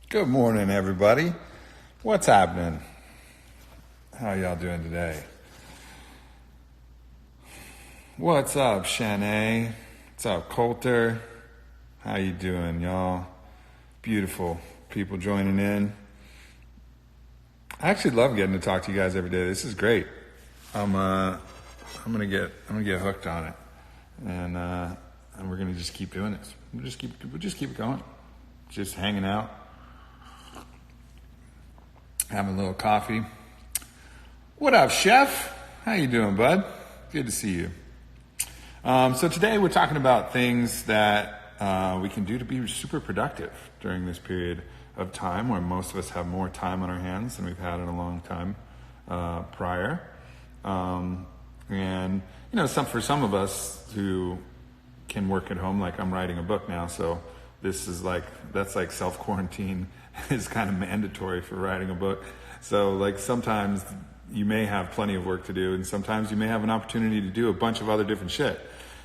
Good morning, everybody. What's happening? How y'all doing today? What's up, Shannon? What's up, Colter? How you doing, y'all? Beautiful people joining in. I actually love getting to talk to you guys every day. This is great. I'm gonna get hooked on it, and we're gonna just keep doing this. We'll just keep it going. Just hanging out, having a little coffee. What up, Chef? How you doing, bud? Good to see you. So today we're talking about things that we can do to be super productive during this period of time where most of us have more time on our hands than we've had in a long time prior. And for some of us who can work at home, like I'm writing a book now, so that's like self-quarantine is kind of mandatory for writing a book. So like sometimes you may have plenty of work to do, and sometimes you may have an opportunity to do a bunch of other different shit.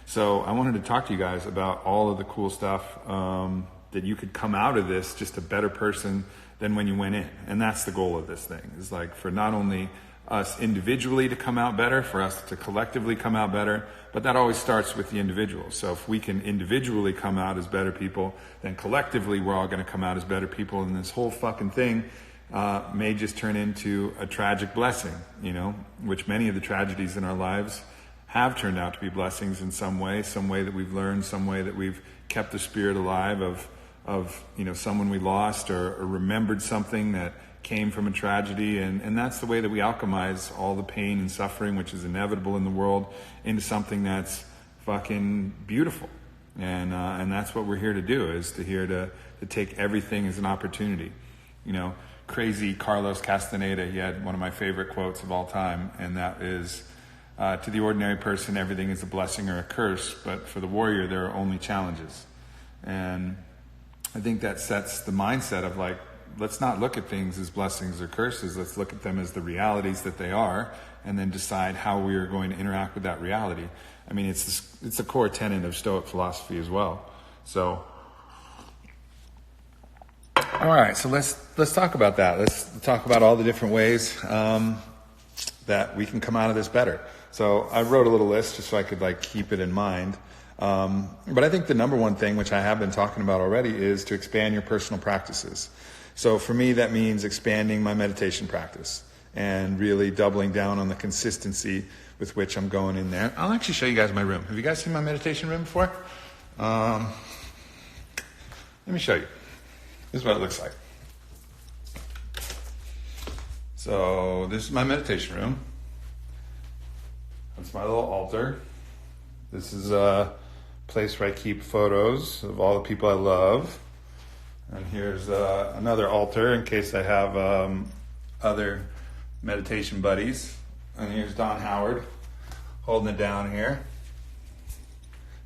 So I wanted to talk to you guys about all of the cool stuff that you could come out of this just a better person than when you went in. And that's the goal of this thing, is like for not only us individually to come out better, for us to collectively come out better, but that always starts with the individual. So if we can individually come out as better people, then collectively we're all gonna come out as better people, and this whole fucking thing may just turn into a tragic blessing, which many of the tragedies in our lives have turned out to be blessings in some way that we've learned, some way that we've kept the spirit alive of someone we lost or remembered something that came from a tragedy, and that's the way that we alchemize all the pain and suffering which is inevitable in the world into something that's fucking beautiful. And that's what we're here to do, is to take everything as an opportunity. Crazy Carlos Castaneda, he had one of my favorite quotes of all time, and that is, to the ordinary person, everything is a blessing or a curse, but for the warrior, there are only challenges. And I think that sets the mindset of like, let's not look at things as blessings or curses. Let's look at them as the realities that they are, and then decide how we are going to interact with that reality. I mean, it's a core tenet of Stoic philosophy as well. So, all right, so let's talk about that. Let's talk about all the different ways that we can come out of this better. So I wrote a little list just so I could keep it in mind. But I think the number one thing, which I have been talking about already, is to expand your personal practices. So for me, that means expanding my meditation practice and really doubling down on the consistency with which I'm going in there. I'll actually show you guys my room. Have you guys seen my meditation room before? Let me show you. This is what it looks like. So this is my meditation room. That's my little altar. This is a place where I keep photos of all the people I love. And here's another altar in case I have other meditation buddies. And here's Don Howard holding it down here.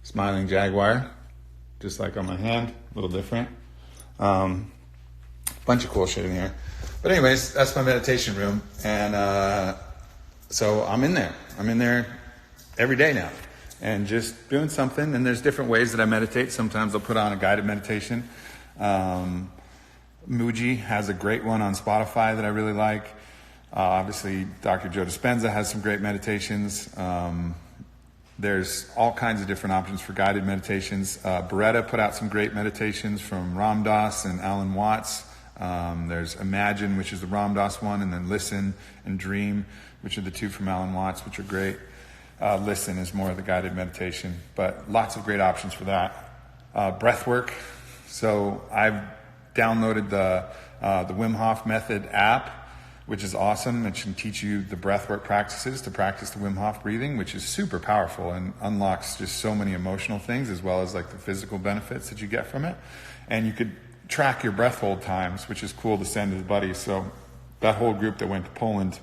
Smiling jaguar, just like on my hand, a little different. Bunch of cool shit in here. But anyways, that's my meditation room. And so I'm in there. I'm in there every day now, and just doing something. And there's different ways that I meditate. Sometimes I'll put on a guided meditation. Muji has a great one on Spotify that I really like. Obviously, Dr. Joe Dispenza has some great meditations. There's all kinds of different options for guided meditations. Beretta put out some great meditations from Ram Dass and Alan Watts. There's Imagine, which is the Ram Dass one, and then Listen and Dream, which are the two from Alan Watts, which are great. Listen is more of the guided meditation, but lots of great options for that. Breath work. So I've downloaded the Wim Hof Method app, which is awesome. It can teach you the breathwork practices to practice the Wim Hof breathing, which is super powerful and unlocks just so many emotional things, as well as the physical benefits that you get from it. And you could track your breath hold times, which is cool to send to the buddies. So that whole group that went to Poland,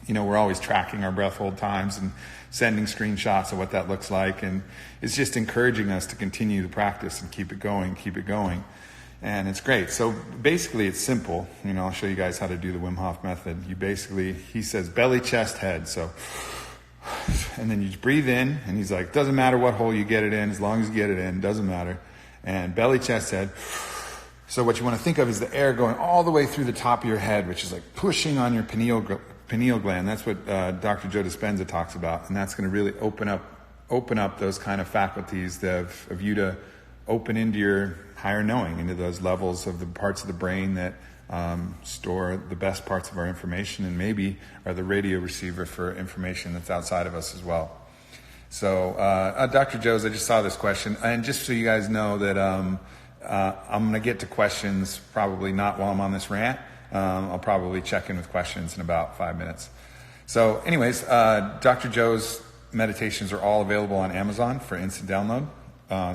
we're always tracking our breath hold times and sending screenshots of what that looks like. And it's just encouraging us to continue to practice and keep it going. And it's great. So basically it's simple. I'll show you guys how to do the Wim Hof method. He says belly, chest, head. So, and then you just breathe in, and he's like, doesn't matter what hole you get it in, as long as you get it in, doesn't matter. And belly, chest, head. So what you want to think of is the air going all the way through the top of your head, which is like pushing on your pineal gland. That's what Dr. Joe Dispenza talks about, and that's going to really open up those kind of faculties of you to open into your higher knowing, into those levels of the parts of the brain that store the best parts of our information, and maybe are the radio receiver for information that's outside of us as well. So, Dr. Joe's, I just saw this question, and just so you guys know that I'm going to get to questions probably not while I'm on this rant. I'll probably check in with questions in about 5 minutes. So anyways, Dr. Joe's meditations are all available on Amazon for instant download.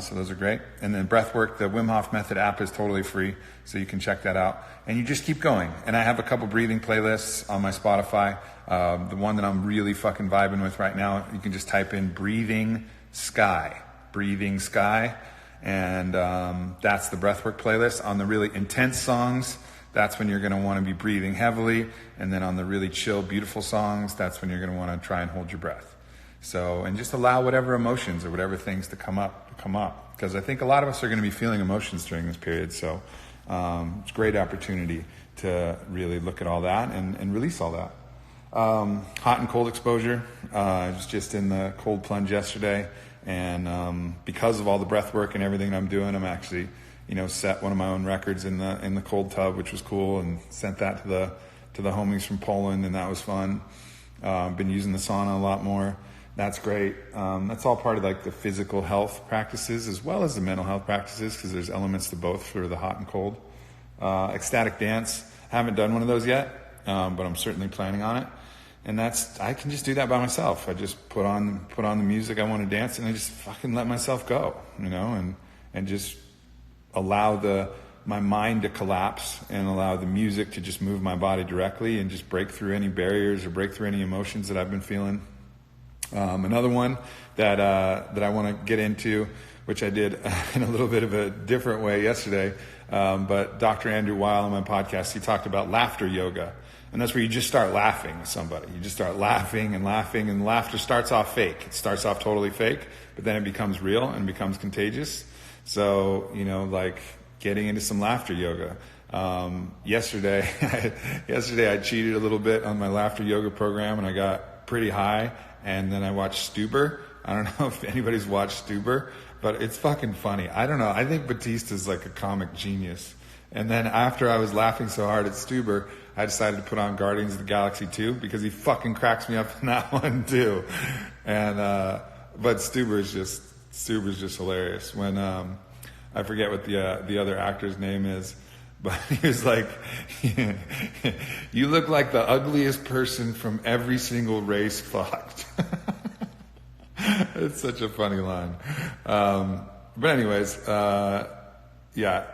So those are great. And then Breathwork, the Wim Hof Method app is totally free, so you can check that out. And you just keep going. And I have a couple breathing playlists on my Spotify. The one that I'm really fucking vibing with right now, you can just type in breathing sky. And that's the Breathwork playlist. On the really intense songs, that's when you're going to want to be breathing heavily. And then on the really chill, beautiful songs, that's when you're going to want to try and hold your breath. So, and just allow whatever emotions or whatever things to come up. Because I think a lot of us are going to be feeling emotions during this period. So it's a great opportunity to really look at all that and release all that. Hot and cold exposure. I was just in the cold plunge yesterday. And because of all the breath work and everything I'm doing, I'm actually, set one of my own records in the cold tub, which was cool, and sent that to the homies from Poland, and that was fun. Been using the sauna a lot more. That's great. That's all part of like the physical health practices as well as the mental health practices, because there's elements to both for the hot and cold. Ecstatic dance. Haven't done one of those yet, but I'm certainly planning on it. And I can just do that by myself. I just put on the music I want to dance, and I just fucking let myself go, and just allow my mind to collapse and allow the music to just move my body directly and just break through any barriers or break through any emotions that I've been feeling. Another one that I want to get into, which I did in a little bit of a different way yesterday, but Dr. Andrew Weil on my podcast, he talked about laughter yoga. And that's where you just start laughing with somebody. You just start laughing, and laughter starts off fake. It starts off totally fake, but then it becomes real and becomes contagious. So, like getting into some laughter yoga. Yesterday I cheated a little bit on my laughter yoga program, and I got pretty high. And then I watched Stuber. I don't know if anybody's watched Stuber, but it's fucking funny. I don't know. I think Batista's like a comic genius. And then after I was laughing so hard at Stuber, I decided to put on Guardians of the Galaxy 2 because he fucking cracks me up in that one too. And but Stuber's just hilarious. When I forget what the other actor's name is, but he was like, "You look like the ugliest person from every single race fucked." It's such a funny line. But anyways, yeah,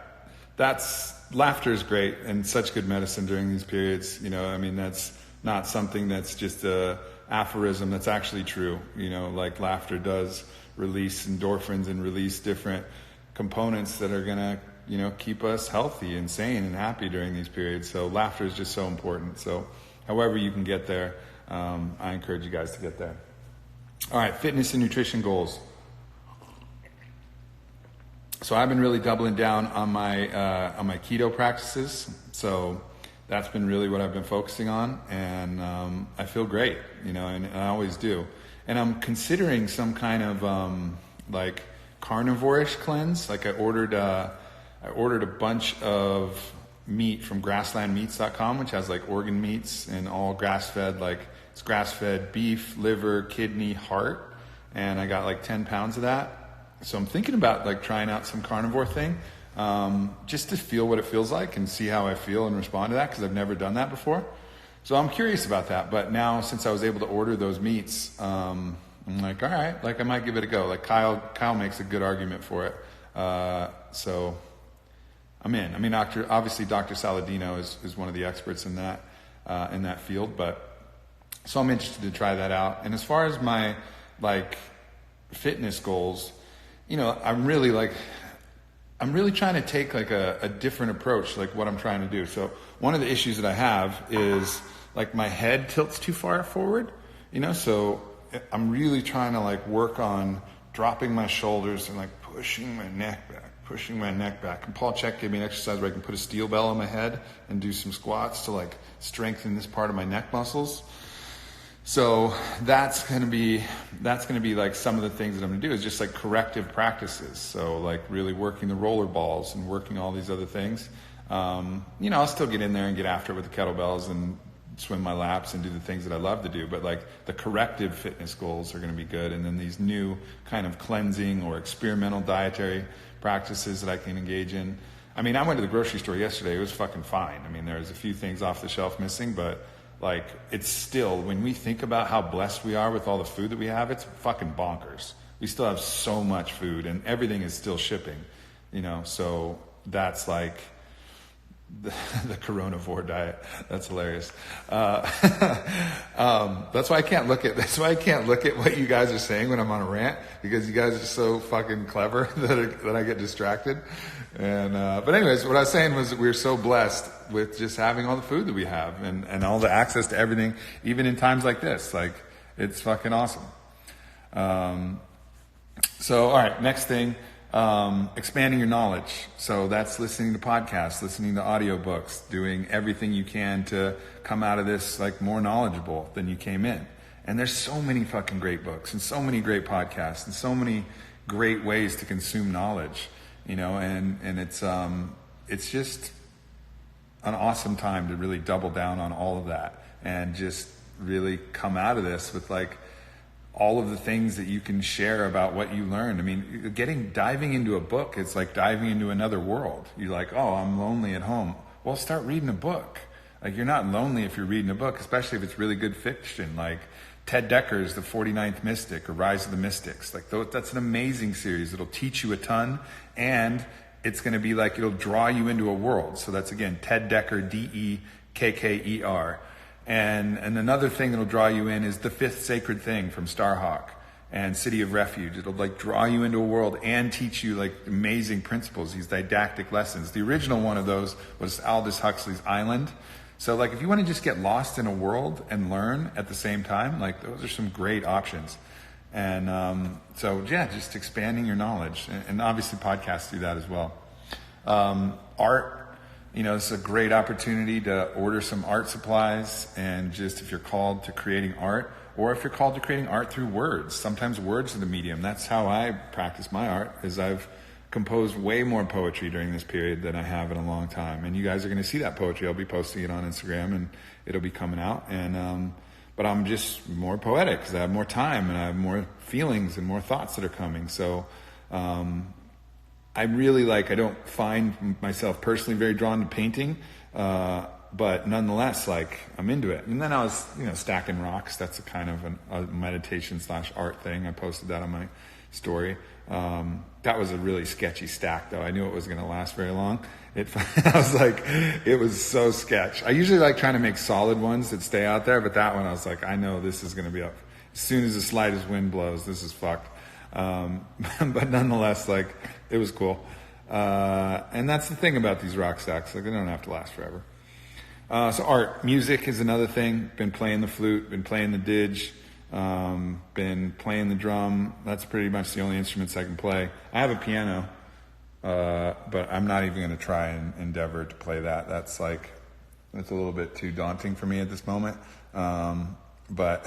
laughter is great and such good medicine during these periods. That's not something that's just a aphorism. That's actually true. Like laughter does release endorphins and release different components that are gonna keep us healthy and sane and happy during these periods. So laughter is just so important. So however you can get there, I encourage you guys to get there. All right, fitness and nutrition goals. So I've been really doubling down on my keto practices. So that's been really what I've been focusing on, and I feel great, and I always do. And I'm considering some kind of like carnivore-ish cleanse. Like I ordered a bunch of meat from grasslandmeats.com, which has like organ meats and all grass-fed, like it's grass-fed beef, liver, kidney, heart, and I got like 10 pounds of that. So I'm thinking about like trying out some carnivore thing, just to feel what it feels like and see how I feel and respond to that, because I've never done that before. So I'm curious about that. But now, since I was able to order those meats, I'm like, all right, like I might give it a go. Like Kyle makes a good argument for it. So I'm in. I mean, obviously Dr. Saladino is one of the experts in that field, but so I'm interested to try that out. And as far as my like fitness goals, I'm really trying to take like a different approach, like what I'm trying to do. So one of the issues that I have is like my head tilts too far forward, so I'm really trying to like work on dropping my shoulders and like pushing my neck back, pushing my neck back. And Paul Chek gave me an exercise where I can put a steel bell on my head and do some squats to like strengthen this part of my neck muscles. So that's gonna be like some of the things that I'm gonna do is just like corrective practices. So like really working the roller balls and working all these other things. I'll still get in there and get after it with the kettlebells and swim my laps and do the things that I love to do. But like the corrective fitness goals are gonna be good. And then these new kind of cleansing or experimental dietary practices that I can engage in. I mean, I went to the grocery store yesterday. It was fucking fine. I mean, there's a few things off the shelf missing, but like, it's still, when we think about how blessed we are with all the food that we have, it's fucking bonkers. We still have so much food and everything is still shipping, so that's like the carnivore diet. That's hilarious. That's why I can't look at what you guys are saying when I'm on a rant, because you guys are so fucking clever that I get distracted. And but anyways, what I was saying was that we're so blessed with just having all the food that we have and all the access to everything, even in times like this. Like, it's fucking awesome. So all right, next thing, expanding your knowledge. So that's listening to podcasts, listening to audiobooks, doing everything you can to come out of this like more knowledgeable than you came in. And there's so many fucking great books and so many great podcasts and so many great ways to consume knowledge, and it's just an awesome time to really double down on all of that and just really come out of this with like all of the things that you can share about what you learned. I mean, diving into a book, it's like diving into another world. You're like, oh, I'm lonely at home. Well, start reading a book. Like, you're not lonely if you're reading a book, especially if it's really good fiction. Like Ted Decker's The 49th Mystic or Rise of the Mystics. Like, that's an amazing series. It'll teach you a ton, and it's going to be like, it'll draw you into a world. So that's, again, Ted Decker, Dekker. And another thing that'll draw you in is The Fifth Sacred Thing from Starhawk and City of Refuge. It'll like draw you into a world and teach you like amazing principles, these didactic lessons. The original one of those was Aldous Huxley's Island. So like, if you want to just get lost in a world and learn at the same time, like, those are some great options. And so yeah, just expanding your knowledge, and obviously podcasts do that as well. Art. It's a great opportunity to order some art supplies, and just if you're called to creating art, or if you're called to creating art through words. Sometimes words are the medium. That's how I practice my art, is I've composed way more poetry during this period than I have in a long time. And you guys are going to see that poetry. I'll be posting it on Instagram, and it'll be coming out. And but I'm just more poetic because I have more time and I have more feelings and more thoughts that are coming. So I really I don't find myself personally very drawn to painting, but nonetheless, I'm into it. And then I was, stacking rocks. That's a kind of a meditation / art thing. I posted that on my story. That was a really sketchy stack, though. I knew it wasn't going to last very long. I was like, it was so sketch. I usually like trying to make solid ones that stay out there, but that one I was like, I know this is going to be up. As soon as the slightest wind blows, this is fucked. But nonetheless, it was cool. And that's the thing about these rock stacks. They don't have to last forever. So art, music is another thing. Been playing the flute, been playing the didge, been playing the drum. That's pretty much the only instruments I can play. I have a piano, but I'm not even going to try and endeavor to play that. That's a little bit too daunting for me at this moment. But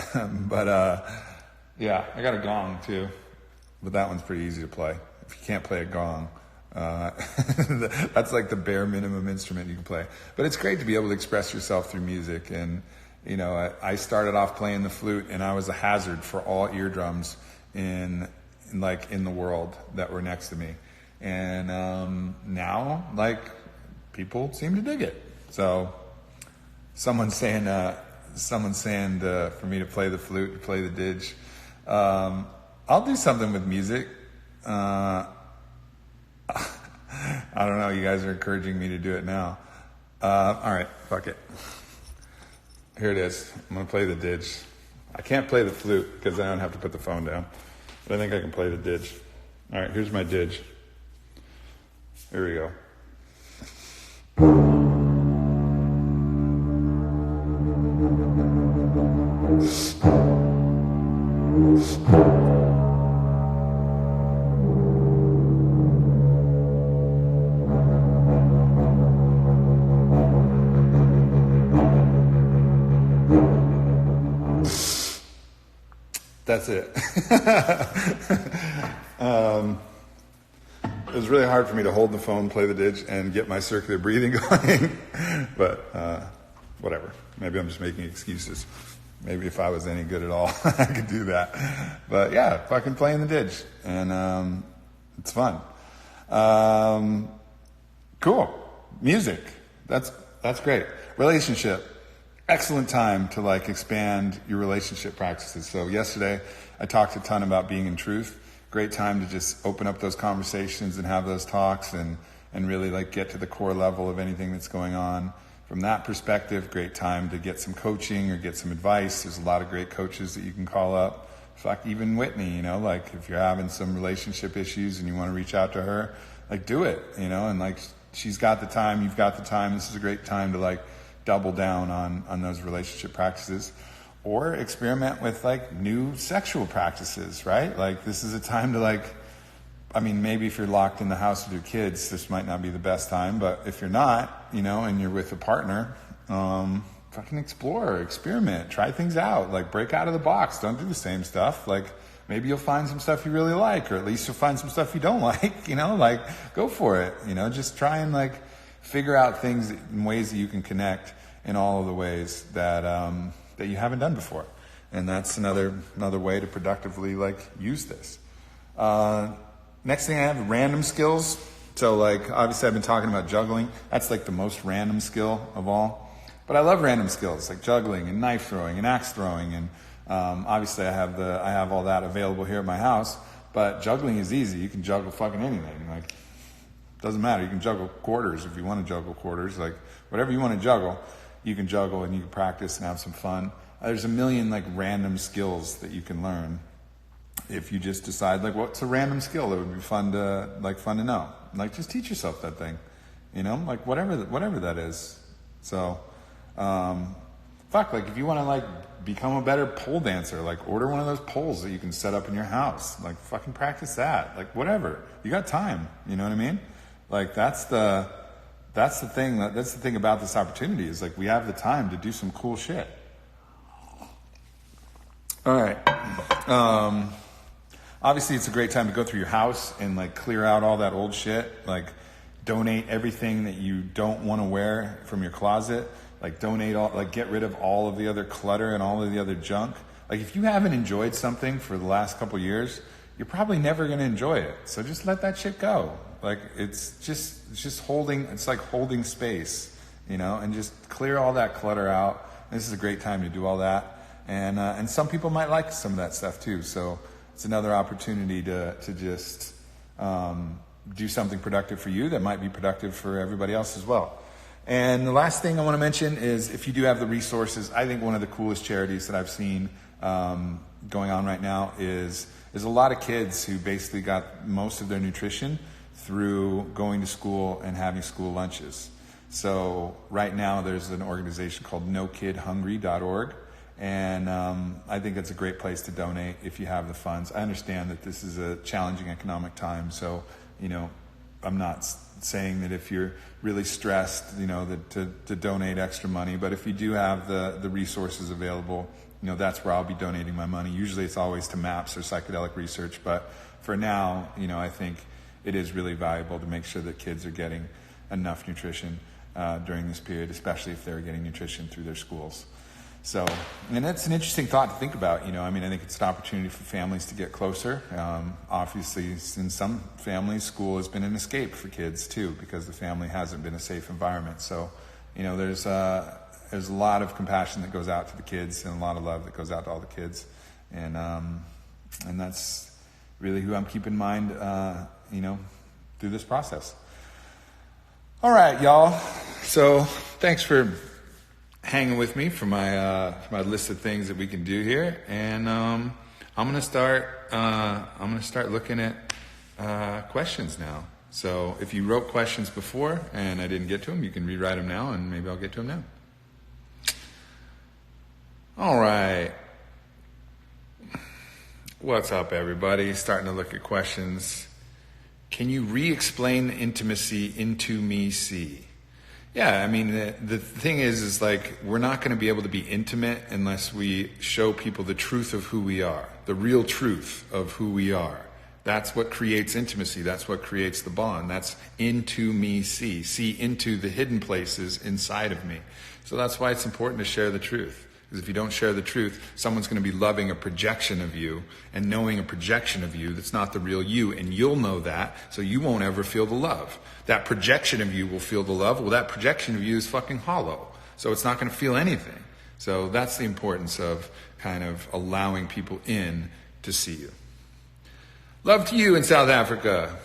yeah, I got a gong too. But that one's pretty easy to play. If you can't play a gong, that's like the bare minimum instrument you can play. But it's great to be able to express yourself through music. And, I started off playing the flute, and I was a hazard for all eardrums in the world that were next to me. And now, people seem to dig it. So someone's saying for me to play the flute, to play the didge. I'll do something with music. I don't know. You guys are encouraging me to do it now. All right, fuck it. Here it is. I'm going to play the didge. I can't play the flute because I don't have to put the phone down. But I think I can play the didge. All right, here's my didge. Here we go. That's it. It was really hard for me to hold the phone, play the dig, and get my circular breathing going. But whatever. Maybe I'm just making excuses. Maybe if I was any good at all, I could do that. But yeah, fucking playing the dig. And it's fun. Cool. Music. That's great. Relationship. Excellent time to like expand your relationship practices. So yesterday I talked a ton about being in truth. Great time to just open up those conversations and have those talks and really like get to the core level of anything that's going on. From that perspective, great time to get some coaching or get some advice. There's a lot of great coaches that you can call up. Fuck, even Whitney, you know, like if you're having some relationship issues and you want to reach out to her, like do it, you know, and like she's got the time, you've got the time. This is a great time to like double down on those relationship practices. Or experiment with like new sexual practices, right? Like this is a time to like, I mean, maybe if you're locked in the house with your kids, this might not be the best time, but if you're not, you know, and you're with a partner, fucking explore, experiment, try things out, like break out of the box, don't do the same stuff. Like maybe you'll find some stuff you really like, or at least you'll find some stuff you don't like, you know, like go for it, you know, just try and like figure out things in ways that you can connect in all of the ways that you haven't done before. And that's another way to productively like use this. Next thing I have, random skills. So like obviously I've been talking about juggling. That's like the most random skill of all. But I love random skills like juggling and knife throwing and axe throwing, and obviously I have all that available here at my house. But juggling is easy. You can juggle fucking anything. Like doesn't matter. You can juggle quarters if you want to juggle quarters. Like whatever you want to juggle, you can juggle and you can practice and have some fun. There's a million like random skills that you can learn if you just decide like what's a random skill that would be fun to know. Like just teach yourself that thing, you know, like whatever that is. So like if you want to like become a better pole dancer, like order one of those poles that you can set up in your house. Like fucking practice that. Like whatever. You got time, you know what I mean? Like that's the thing about this opportunity is like we have the time to do some cool shit. All right. Obviously it's a great time to go through your house and like clear out all that old shit. Like donate everything that you don't want to wear from your closet. Like get rid of all of the other clutter and all of the other junk. Like if you haven't enjoyed something for the last couple years, you're probably never going to enjoy it. So just let that shit go. Like it's like holding space, you know, and just clear all that clutter out. This is a great time to do all that. And some people might like some of that stuff too. So it's another opportunity to just do something productive for you that might be productive for everybody else as well. And the last thing I want to mention is if you do have the resources, I think one of the coolest charities that I've seen going on right now is a lot of kids who basically got most of their nutrition through going to school and having school lunches. So right now there's an organization called NoKidHungry.org. And I think it's a great place to donate if you have the funds. I understand that this is a challenging economic time, so you know, I'm not saying that if you're really stressed, you know, that to donate extra money. But if you do have the resources available, you know, that's where I'll be donating my money. Usually it's always to MAPS or psychedelic research, but for now, you know, I think it is really valuable to make sure that kids are getting enough nutrition during this period, especially if they're getting nutrition through their schools. So, and that's an interesting thought to think about, you know, I mean, I think it's an opportunity for families to get closer. Obviously, in some families, school has been an escape for kids too, because the family hasn't been a safe environment. So, you know, there's a lot of compassion that goes out to the kids and a lot of love that goes out to all the kids. And that's really who I'm keeping in mind, you know, through this process. All right, y'all. So thanks for hanging with me for my list of things that we can do here, and I'm gonna start looking at questions now. So if you wrote questions before and I didn't get to them, you can rewrite them now, and maybe I'll get to them now. All right, what's up, everybody? Starting to look at questions. Can you re-explain the intimacy into me see? Yeah, I mean, the thing is like, we're not going to be able to be intimate unless we show people the truth of who we are, the real truth of who we are. That's what creates intimacy. That's what creates the bond. That's into me, see into the hidden places inside of me. So that's why it's important to share the truth. Because if you don't share the truth, someone's going to be loving a projection of you and knowing a projection of you that's not the real you, and you'll know that, so you won't ever feel the love. That projection of you will feel the love. Well, that projection of you is fucking hollow, so it's not going to feel anything. So that's the importance of kind of allowing people in to see you. Love to you in South Africa.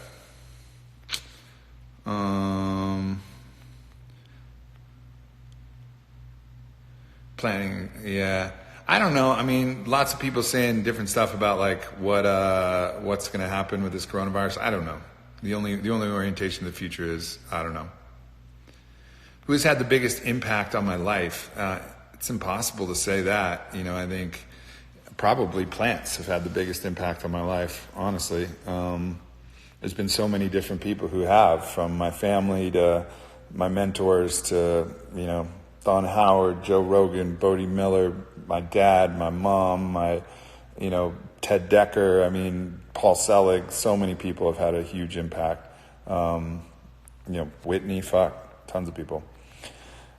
Planning, yeah. I don't know. I mean, lots of people saying different stuff about like what's going to happen with this coronavirus. I don't know. The only orientation of the future is I don't know. Who has had the biggest impact on my life? It's impossible to say that. You know, I think probably plants have had the biggest impact on my life. Honestly, there's been so many different people who have, from my family to my mentors to Don Howard, Joe Rogan, Bodie Miller, my dad, my mom, Ted Decker, Paul Selig. So many people have had a huge impact. Whitney, tons of people.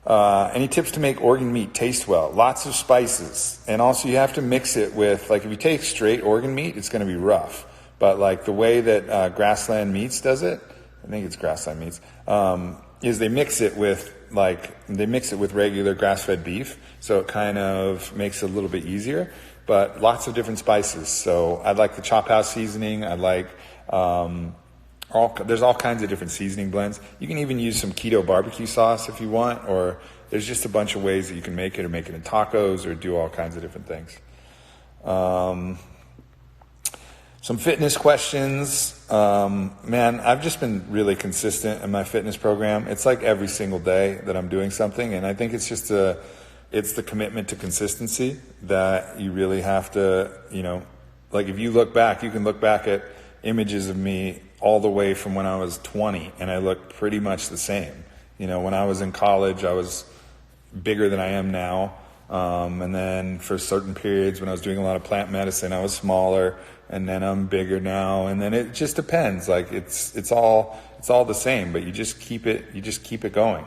Any tips to make organ meat taste well? Lots of spices. And also you have to mix it with, like if you take straight organ meat, it's going to be rough. But like the way that Grassland Meats does it, I think it's Grassland Meats, is they mix it with regular grass-fed beef, so it kind of makes it a little bit easier, but lots of different spices. So I like the Chop House seasoning. I like, there's all kinds of different seasoning blends. You can even use some keto barbecue sauce if you want, or there's just a bunch of ways that you can make it, or make it in tacos, or do all kinds of different things. Some fitness questions. Man, I've just been really consistent in my fitness program. It's like every single day that I'm doing something, and I think it's just it's the commitment to consistency that you really have to, like if you look back, you can look back at images of me all the way from when I was 20, and I look pretty much the same. When I was in college, I was bigger than I am now. And then for certain periods when I was doing a lot of plant medicine, I was smaller, and then I'm bigger now. And then it just depends. Like it's all the same, but you just keep it going.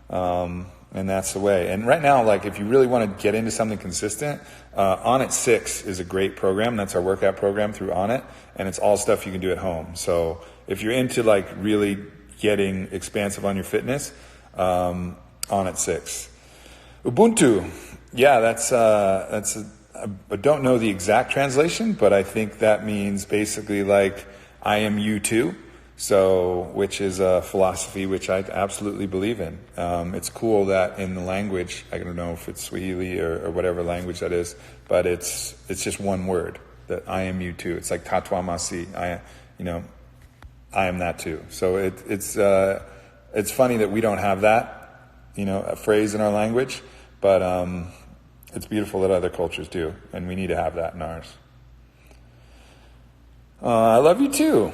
And that's the way. And right now, like if you really want to get into something consistent, Onnit 6 is a great program. That's our workout program through Onnit, and it's all stuff you can do at home. So if you're into like really getting expansive on your fitness, Onnit 6. Ubuntu. Yeah, I don't know the exact translation, but I think that means basically like I am you too. So, which is a philosophy which I absolutely believe in. It's cool that in the language, I don't know if it's Swahili or whatever language that is, but it's just one word, that I am you too. It's like tatwa masi. I am that too. So it's funny that we don't have that, a phrase in our language, but it's beautiful that other cultures do, and we need to have that in ours. I love you too.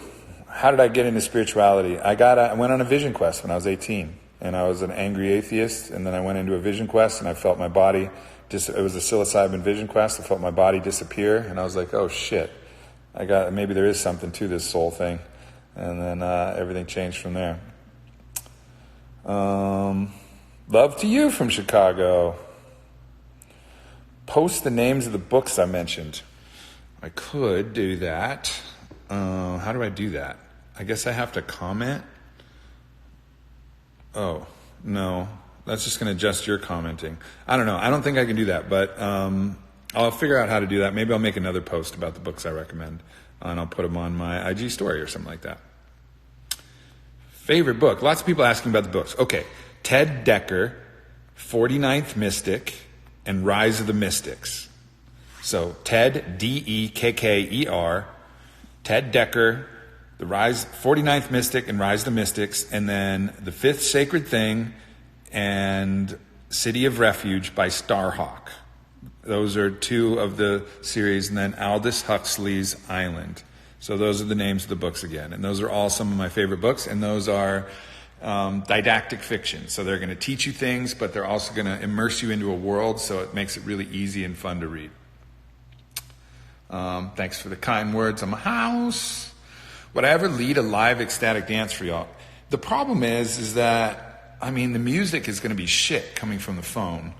How did I get into spirituality? I went on a vision quest when I was 18, and I was an angry atheist, and then I went into a vision quest, and I felt my body, it was a psilocybin vision quest, I felt my body disappear, and I was like, oh shit, maybe there is something to this soul thing, and then everything changed from there. Love to you from Chicago. Post the names of the books I mentioned. I could do that. How do I do that? I guess I have to comment. Oh, no. That's just going to adjust your commenting. I don't know. I don't think I can do that, but I'll figure out how to do that. Maybe I'll make another post about the books I recommend, and I'll put them on my IG story or something like that. Favorite book? Lots of people asking about the books. Okay. Ted Decker, 49th Mystic, and Rise of the Mystics. So Ted, Dekker, Ted Decker, the 49th Mystic and Rise of the Mystics, and then The Fifth Sacred Thing and City of Refuge by Starhawk. Those are two of the series, and then Aldous Huxley's Island. So those are the names of the books again, and those are all some of my favorite books, and those are didactic fiction. So they're going to teach you things, but they're also going to immerse you into a world, so it makes it really easy and fun to read. Thanks for the kind words on my house. Would I ever lead a live ecstatic dance for y'all? The problem is that, I mean, the music is going to be shit coming from the phone.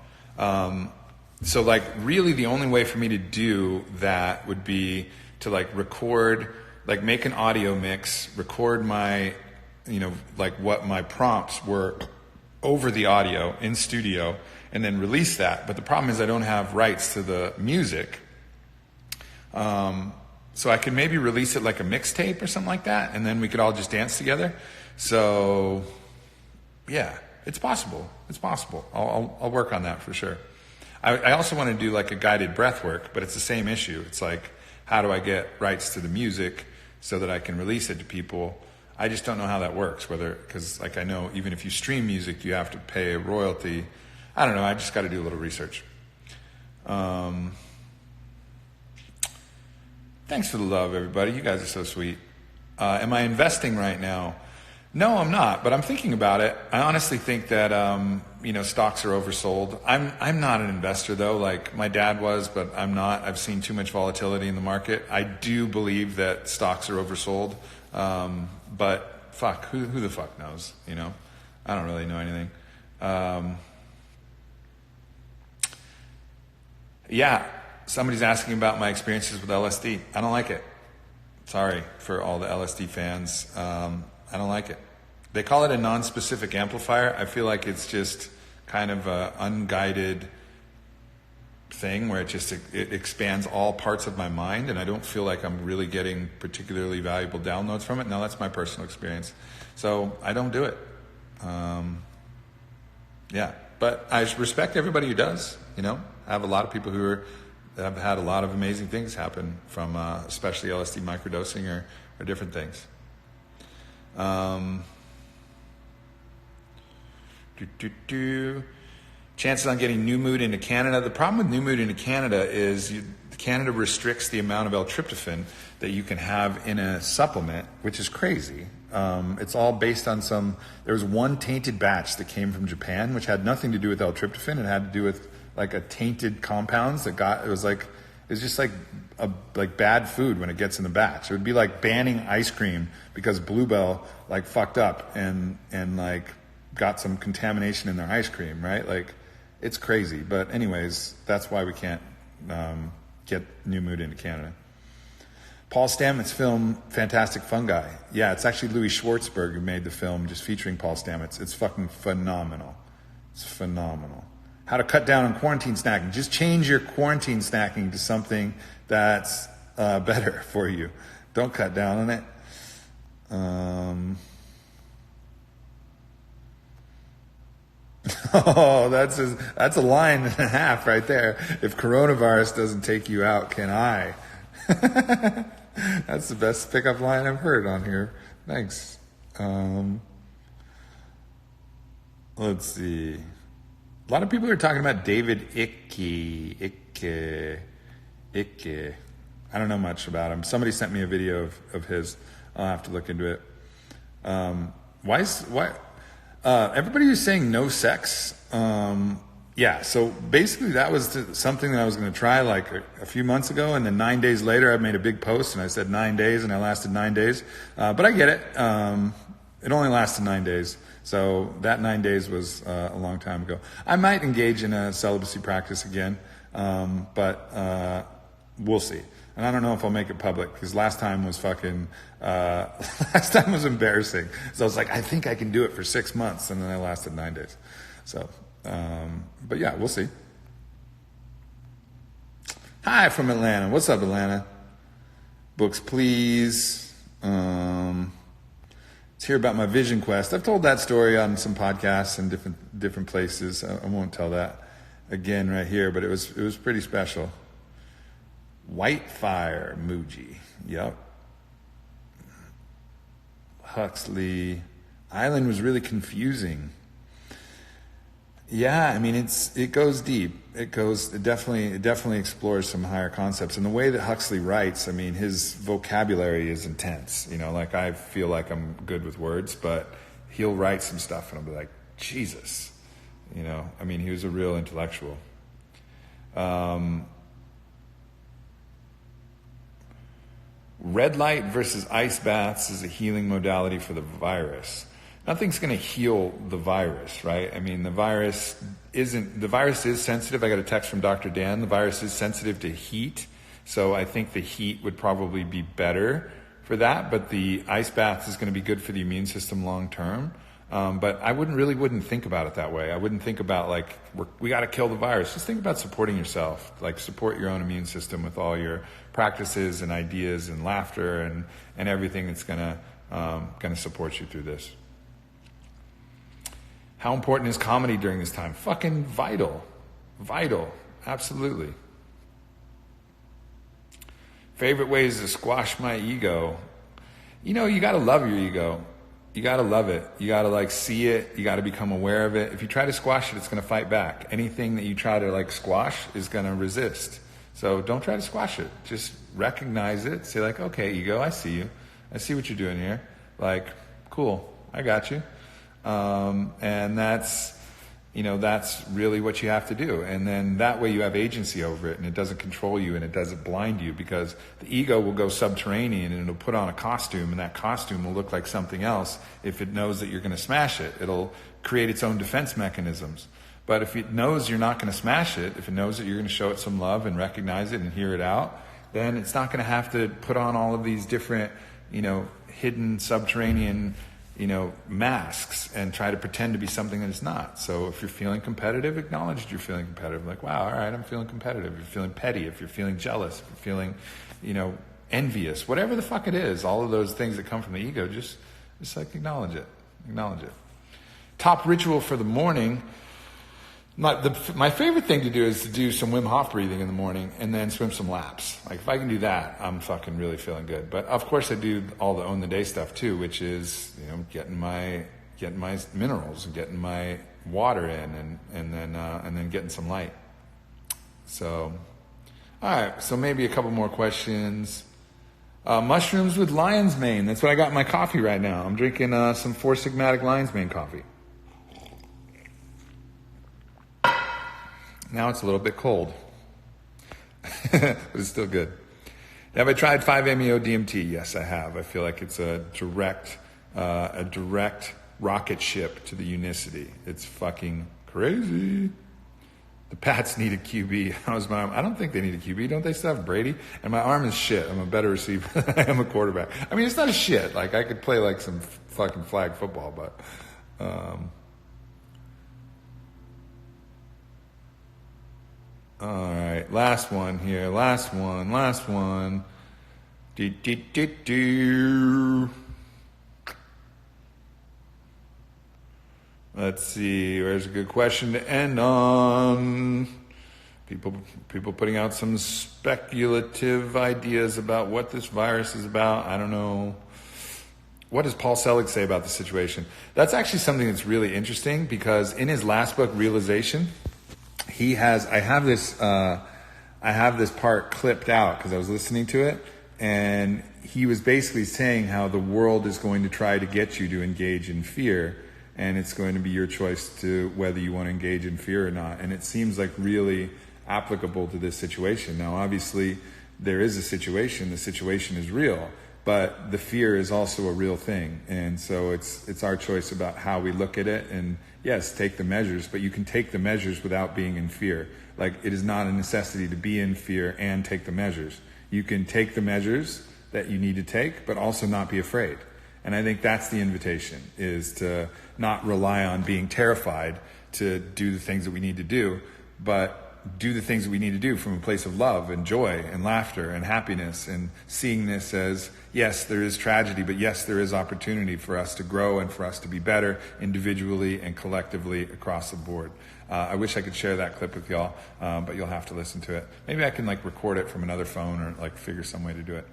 So like really the only way for me to do that would be to like record, like make an audio mix, record my, like what my prompts were over the audio in studio, and then release that. But the problem is I don't have rights to the music. So I could maybe release it like a mixtape or something like that, and then we could all just dance together. So yeah, it's possible. It's possible. I'll work on that for sure. I also want to do like a guided breath work, but it's the same issue. It's like, how do I get rights to the music so that I can release it to people? I just don't know how that works, because like I know even if you stream music, you have to pay a royalty. I don't know. I just got to do a little research. Thanks for the love, everybody. You guys are so sweet. Am I investing right now? No, I'm not, but I'm thinking about it. I honestly think that, stocks are oversold. I'm not an investor though, like my dad was, but I'm not. I've seen too much volatility in the market. I do believe that stocks are oversold. But fuck, who the fuck knows, I don't really know anything. Yeah, somebody's asking about my experiences with LSD. I don't like it. Sorry for all the LSD fans. I don't like it. They call it a non-specific amplifier. I feel like it's just kind of an unguided thing where it expands all parts of my mind, and I don't feel like I'm really getting particularly valuable downloads from it. Now, that's my personal experience. So I don't do it. Yeah, but I respect everybody who does. I have a lot of people who have had a lot of amazing things happen from especially LSD microdosing or different things. Chances on getting New Mood into Canada. The problem with New Mood into Canada is Canada restricts the amount of L-tryptophan that you can have in a supplement, which is crazy. It's all based on there was one tainted batch that came from Japan, which had nothing to do with L-tryptophan. It had to do with like a tainted compounds it was just like bad food when it gets in the batch. It would be like banning ice cream because Bluebell like fucked up and like got some contamination in their ice cream, right? Like it's crazy. But anyways, that's why we can't get New Mood into Canada. Paul Stamets' film Fantastic Fungi. Yeah, it's actually Louis Schwartzberg who made the film just featuring Paul Stamets. It's fucking phenomenal. It's phenomenal. How to cut down on quarantine snacking. Just change your quarantine snacking to something that's better for you. Don't cut down on it. Oh, that's a line and a half right there. If coronavirus doesn't take you out, can I? That's the best pickup line I've heard on here. Thanks. Let's see. A lot of people are talking about David Icke. I don't know much about him. Somebody sent me a video of his. I'll have to look into it. Why? Everybody was saying no sex. Yeah, so basically that was something that I was going to try like a few months ago, and then 9 days later I made a big post and I said 9 days, and I lasted 9 days. But I get it. It only lasted 9 days. So that 9 days was a long time ago. I might engage in a celibacy practice again, but we'll see. And I don't know if I'll make it public, because last time was embarrassing. So I was like, I think I can do it for 6 months, and then I lasted 9 days. So, but yeah, we'll see. Hi from Atlanta. What's up, Atlanta? Books, please. Let's hear about my vision quest. I've told that story on some podcasts and different places. I won't tell that again right here, but it was pretty special. Whitefire Muji. Yep. Huxley. Island was really confusing. Yeah, I mean it goes deep. It definitely explores some higher concepts. And the way that Huxley writes, I mean, his vocabulary is intense. Like I feel like I'm good with words, but he'll write some stuff and I'll be like, Jesus, you know, I mean, he was a real intellectual. Red light versus ice baths is a healing modality for the virus. Nothing's going to heal the virus, right? I mean, the virus is sensitive. I got a text from Dr. Dan. The virus is sensitive to heat. So I think the heat would probably be better for that. But the ice bath is going to be good for the immune system long term. But I wouldn't think about it that way. I wouldn't think about like, we got to kill the virus. Just think about supporting yourself. Like support your own immune system with all your practices and ideas and laughter and everything that's going to support you through this. How important is comedy during this time? Fucking vital. Vital. Absolutely. Favorite ways to squash my ego? You know, you got to love your ego. You got to love it. You got to like see it. You got to become aware of it. If you try to squash it, it's going to fight back. Anything that you try to like squash is going to resist. So don't try to squash it. Just recognize it. Say like, okay, ego, I see you. I see what you're doing here. Like, cool. I got you. And that's really what you have to do. And then that way you have agency over it and it doesn't control you and it doesn't blind you, because the ego will go subterranean and it'll put on a costume, and that costume will look like something else. If it knows that you're going to smash it, it'll create its own defense mechanisms. But if it knows you're not going to smash it, if it knows that you're going to show it some love and recognize it and hear it out, then it's not going to have to put on all of these different, hidden subterranean masks and try to pretend to be something that it's not. So if you're feeling competitive, acknowledge that you're feeling competitive. Like, wow, all right, I'm feeling competitive. If you're feeling petty, if you're feeling jealous, if you're feeling, envious, whatever the fuck it is, all of those things that come from the ego, just like acknowledge it. Acknowledge it. Top ritual for the morning. My favorite thing to do is to do some Wim Hof breathing in the morning and then swim some laps. Like if I can do that, I'm fucking really feeling good. But of course I do all the own the day stuff too, which is, getting my minerals and getting my water in and then getting some light. So, all right. So maybe a couple more questions. Mushrooms with lion's mane. That's what I got in my coffee right now. I'm drinking some Four Sigmatic lion's mane coffee. Now it's a little bit cold, but it's still good. Have I tried 5-MeO DMT? Yes, I have. I feel like it's a direct rocket ship to the unicity. It's fucking crazy. The Pats need a QB. How's my arm? I don't think they need a QB. Don't they still have Brady? And my arm is shit. I'm a better receiver than I am a quarterback. I mean, it's not a shit. Like I could play like some fucking flag football, but. All right, last one here. Last one. Let's see. Where's a good question to end on? People putting out some speculative ideas about what this virus is about. I don't know. What does Paul Selig say about the situation? That's actually something that's really interesting, because in his last book, Realization, I have this part clipped out because I was listening to it, and he was basically saying how the world is going to try to get you to engage in fear, and it's going to be your choice to whether you want to engage in fear or not. And it seems like really applicable to this situation. Now, obviously, there is a situation. The situation is real, but the fear is also a real thing. And so it's our choice about how we look at it. And yes, take the measures, but you can take the measures without being in fear. Like, it is not a necessity to be in fear and take the measures. You can take the measures that you need to take, but also not be afraid. And I think that's the invitation, is to not rely on being terrified to do the things that we need to do, but do the things that we need to do from a place of love and joy and laughter and happiness, and seeing this as, yes, there is tragedy, but yes, there is opportunity for us to grow and for us to be better individually and collectively across the board. I wish I could share that clip with y'all, but you'll have to listen to it. Maybe I can record it from another phone or figure some way to do it.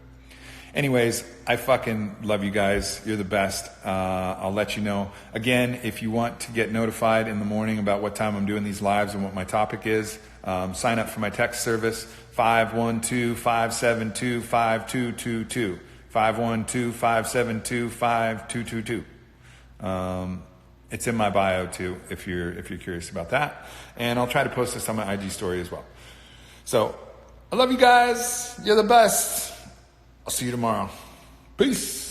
Anyways, I fucking love you guys. You're the best. I'll let you know. Again, if you want to get notified in the morning about what time I'm doing these lives and what my topic is, sign up for my text service, 512-572-5222. 512-572-5222. It's in my bio too, if you're curious about that. And I'll try to post this on my IG story as well. So I love you guys. You're the best. I'll see you tomorrow. Peace.